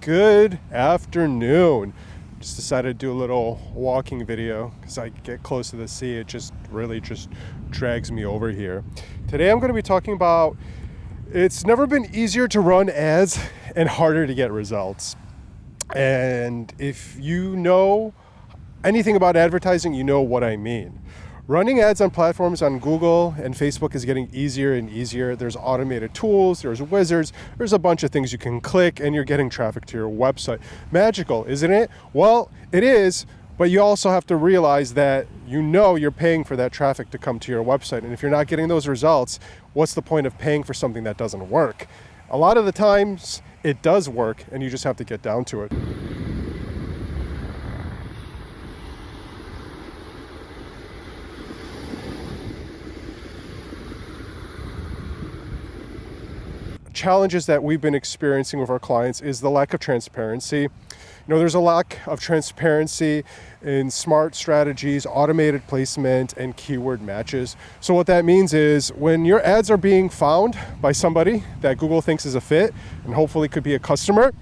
Good afternoon. Just decided to do a little walking video because I get close to the sea. It just really just drags me over here. Today I'm going to be talking about it's never been easier to run ads and harder to get results. And if you know anything about advertising, you know what I mean. Running ads on platforms on Google and Facebook is getting easier and easier. There's automated tools, there's wizards, there's a bunch of things you can click and you're getting traffic to your website. Magical, isn't it? Well, it is, but you also have to realize that you know you're paying for that traffic to come to your website. And if you're not getting those results, what's the point of paying for something that doesn't work? A lot of the times it does work and you just have to get down to it. Challenges that we've been experiencing with our clients is the lack of transparency. You know, there's a lack of transparency in smart strategies, automated placement, and keyword matches. So what that means is when your ads are being found by somebody that Google thinks is a fit and hopefully could be a customer,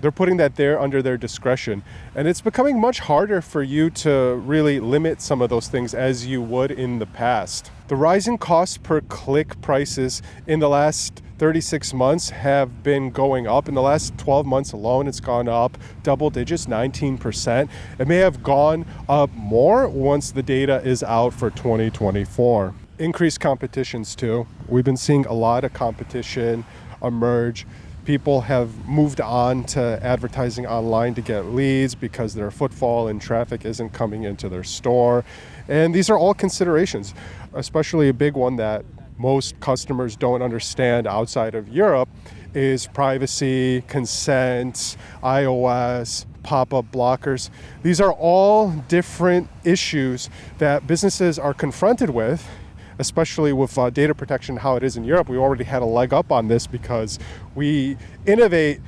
they're putting that there under their discretion. And it's becoming much harder for you to really limit some of those things as you would in the past. The rising cost per click prices in the last 36 months have been going up. In the last 12 months alone, it's gone up double digits, 19%. It may have gone up more once the data is out for 2024. Increased competitions too. We've been seeing a lot of competition emerge. People have moved on to advertising online to get leads because their footfall and traffic isn't coming into their store. And these are all considerations, especially a big one that most customers don't understand outside of Europe is privacy, consent, iOS, pop-up blockers. These are all different issues that businesses are confronted with, especially with data protection, how it is in Europe. We already had a leg up on this because we innovate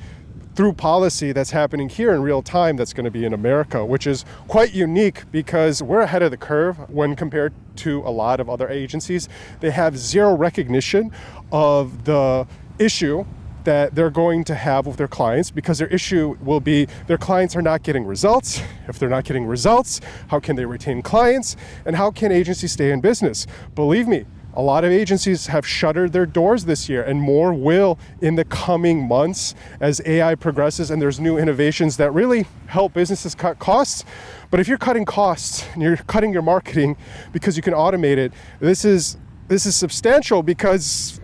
through policy that's happening here in real time that's going to be in America, which is quite unique because we're ahead of the curve when compared to a lot of other agencies. They have zero recognition of the issue that they're going to have with their clients because their issue will be their clients are not getting results. If they're not getting results, how can they retain clients? And how can agencies stay in business? Believe me, a lot of agencies have shuttered their doors this year and more will in the coming months as AI progresses and there's new innovations that really help businesses cut costs. But if you're cutting costs and you're cutting your marketing because you can automate it, this is substantial because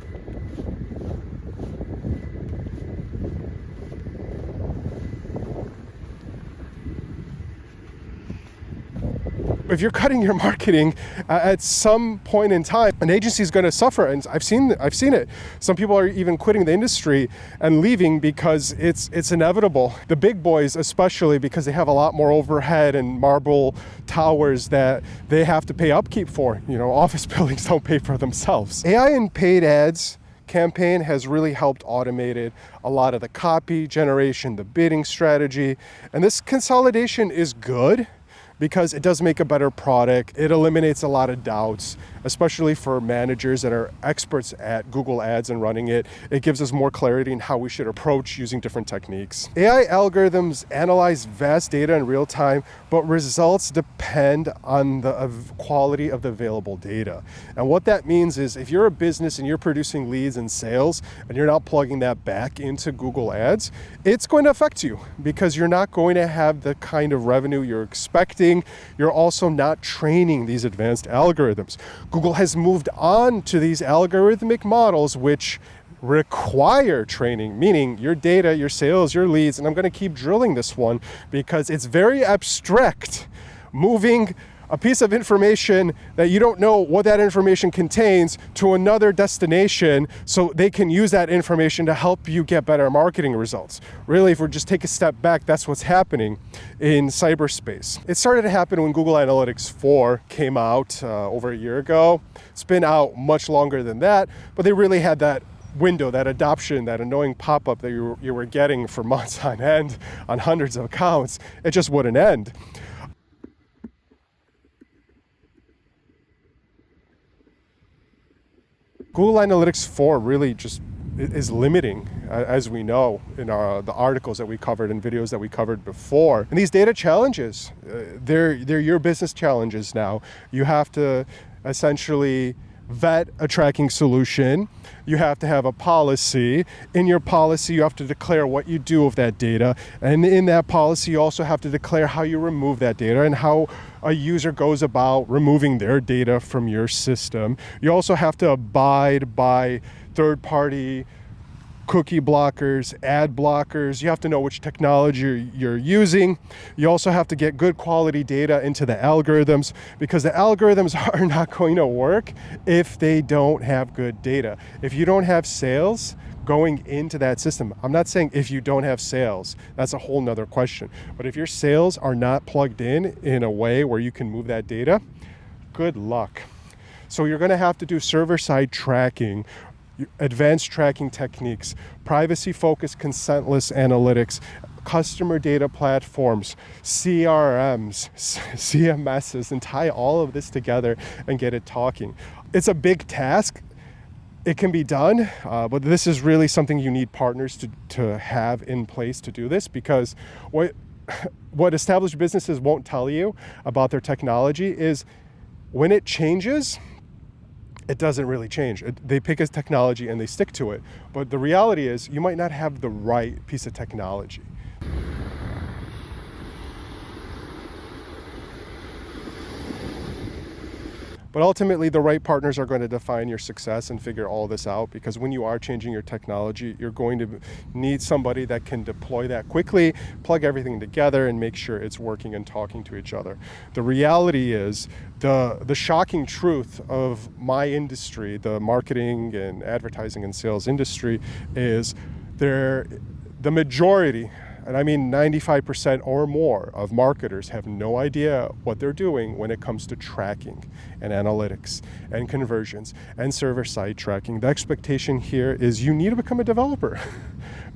if you're cutting your marketing at some point in time, an agency is going to suffer. And I've seen it. Some people are even quitting the industry and leaving because it's inevitable. The big boys, especially because they have a lot more overhead and marble towers that they have to pay upkeep for. You know, office buildings don't pay for themselves. AI and paid ads campaign has really helped automate a lot of the copy generation, the bidding strategy. And this consolidation is good because it does make a better product. It eliminates a lot of doubts, especially for managers that are experts at Google Ads and running it. It gives us more clarity in how we should approach using different techniques. AI algorithms analyze vast data in real time, but results depend on the quality of the available data. And what that means is if you're a business and you're producing leads and sales and you're not plugging that back into Google Ads, it's going to affect you because you're not going to have the kind of revenue you're expecting. You're also not training these advanced algorithms. Google has moved on to these algorithmic models which require training, meaning your data, your sales, your leads, and I'm going to keep drilling this one because it's very abstract, moving a piece of information that you don't know what that information contains to another destination so they can use that information to help you get better marketing results. Really, if we just take a step back, that's what's happening in cyberspace. It started to happen when Google Analytics 4 came out over a year ago. It's been out much longer than that, but they really had that window, that adoption, that annoying pop-up that you were getting for months on end on hundreds of accounts. It just wouldn't end. Google Analytics 4 really just is limiting, as we know in the articles that we covered and videos that we covered before. And these data challenges, they're your business challenges now. You have to essentially vet a tracking solution. You have to have a policy. In your policy, you have to declare what you do with that data. And in that policy, you also have to declare how you remove that data and how a user goes about removing their data from your system. You also have to abide by third-party cookie blockers, ad blockers. You have to know which technology you're using. You also have to get good quality data into the algorithms, because the algorithms are not going to work if they don't have good data. If you don't have sales going into that system, I'm not saying if you don't have sales, that's a whole nother question. But if your sales are not plugged in a way where you can move that data, good luck. So you're going to have to do server-side tracking, advanced tracking techniques, privacy-focused consentless analytics, customer data platforms, CRMs, CMSs, and tie all of this together and get it talking. It's a big task. It can be done, but this is really something you need partners to have in place to do this, because what established businesses won't tell you about their technology is when it changes, it doesn't really change. They pick a technology and they stick to it. But the reality is you might not have the right piece of technology. But ultimately, the right partners are going to define your success and figure all this out, because when you are changing your technology, you're going to need somebody that can deploy that quickly, plug everything together, and make sure it's working and talking to each other. The reality is, the shocking truth of my industry, the marketing and advertising and sales industry, is the majority, and I mean 95% or more of marketers have no idea what they're doing when it comes to tracking and analytics and conversions and server-side tracking. The expectation here is you need to become a developer.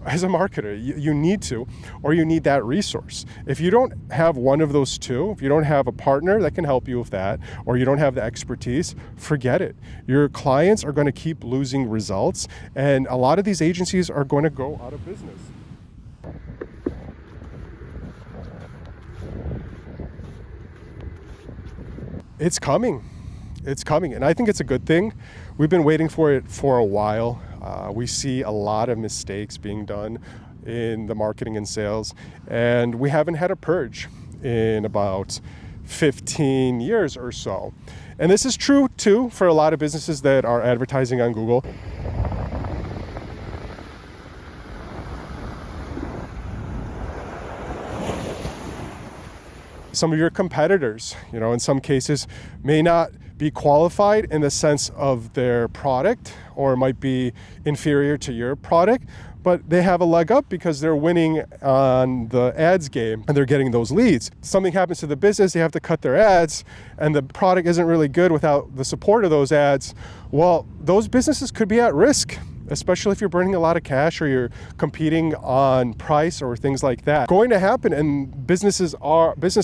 As a marketer, you need to, or you need that resource. If you don't have one of those two, if you don't have a partner that can help you with that, or you don't have the expertise, forget it. Your clients are going to keep losing results, and a lot of these agencies are going to go out of business. It's coming. It's coming, and I think it's a good thing. We've been waiting for it for a while. We see a lot of mistakes being done in the marketing and sales, and we haven't had a purge in about 15 years or so. And this is true too for a lot of businesses that are advertising on Google. Some of your competitors, in some cases may not be qualified in the sense of their product, or might be inferior to your product, but they have a leg up because they're winning on the ads game and they're getting those leads. Something happens to the business, they have to cut their ads, and the product isn't really good without the support of those ads. Well, those businesses could be at risk, especially if you're burning a lot of cash or you're competing on price or things like that. Going to happen, and business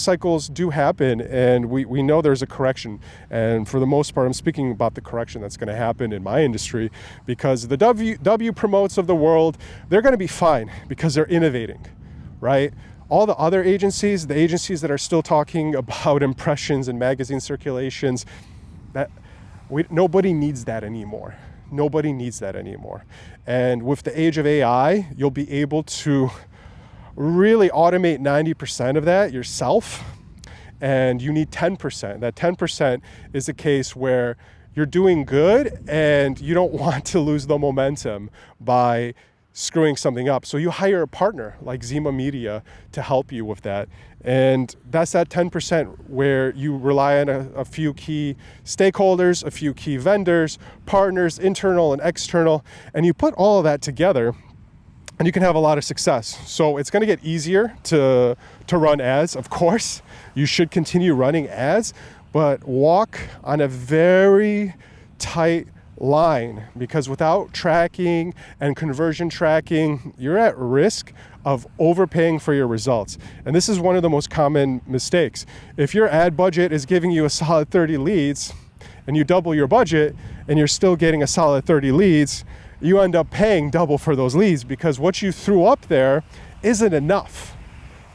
cycles do happen, and we know there's a correction. And for the most part, I'm speaking about the correction that's going to happen in my industry, because the W promotes of the world, they're going to be fine because they're innovating, right? All the other agencies, the agencies that are still talking about impressions and magazine circulations, nobody needs that anymore. Nobody needs that anymore. And with the age of AI, you'll be able to really automate 90% of that yourself, and you need 10%. That 10% is a case where you're doing good and you don't want to lose the momentum by screwing something up. So you hire a partner like Zima Media to help you with that. And that's that 10% where you rely on a few key stakeholders, a few key vendors, partners, internal and external, and you put all of that together and you can have a lot of success. So it's going to get easier to run ads. Of course, you should continue running ads, but walk on a very tight line, because without tracking and conversion tracking, you're at risk of overpaying for your results. And this is one of the most common mistakes. If your ad budget is giving you a solid 30 leads and you double your budget and you're still getting a solid 30 leads, you end up paying double for those leads because what you threw up there isn't enough.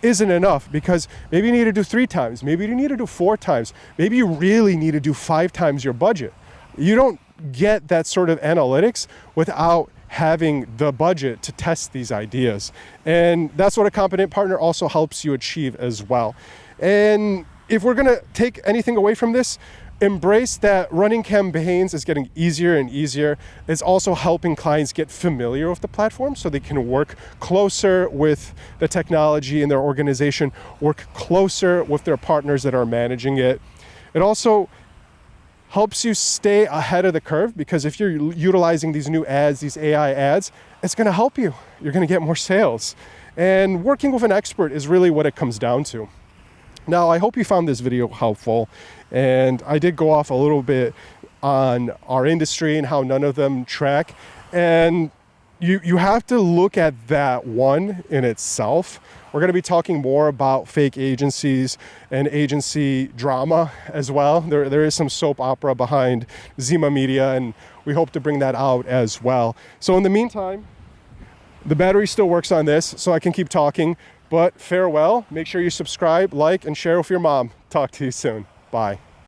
Because maybe you need to do 3 times, maybe you need to do 4 times, maybe you really need to do 5 times your budget. You don't get that sort of analytics without having the budget to test these ideas. And that's what a competent partner also helps you achieve as well. And if we're gonna take anything away from this, embrace that running campaigns is getting easier and easier. It's also helping clients get familiar with the platform so they can work closer with the technology in their organization, work closer with their partners that are managing it. It also helps you stay ahead of the curve because if you're utilizing these new ads, these AI ads, it's gonna help you. You're gonna get more sales. And working with an expert is really what it comes down to. Now, I hope you found this video helpful, and I did go off a little bit on our industry and how none of them track. And you have to look at that one in itself. We're going to be talking more about fake agencies and agency drama as well. There is some soap opera behind Zima Media, and we hope to bring that out as well. So in the meantime, the battery still works on this, so I can keep talking. But farewell, make sure you subscribe, like, and share with your mom. Talk to you soon. Bye.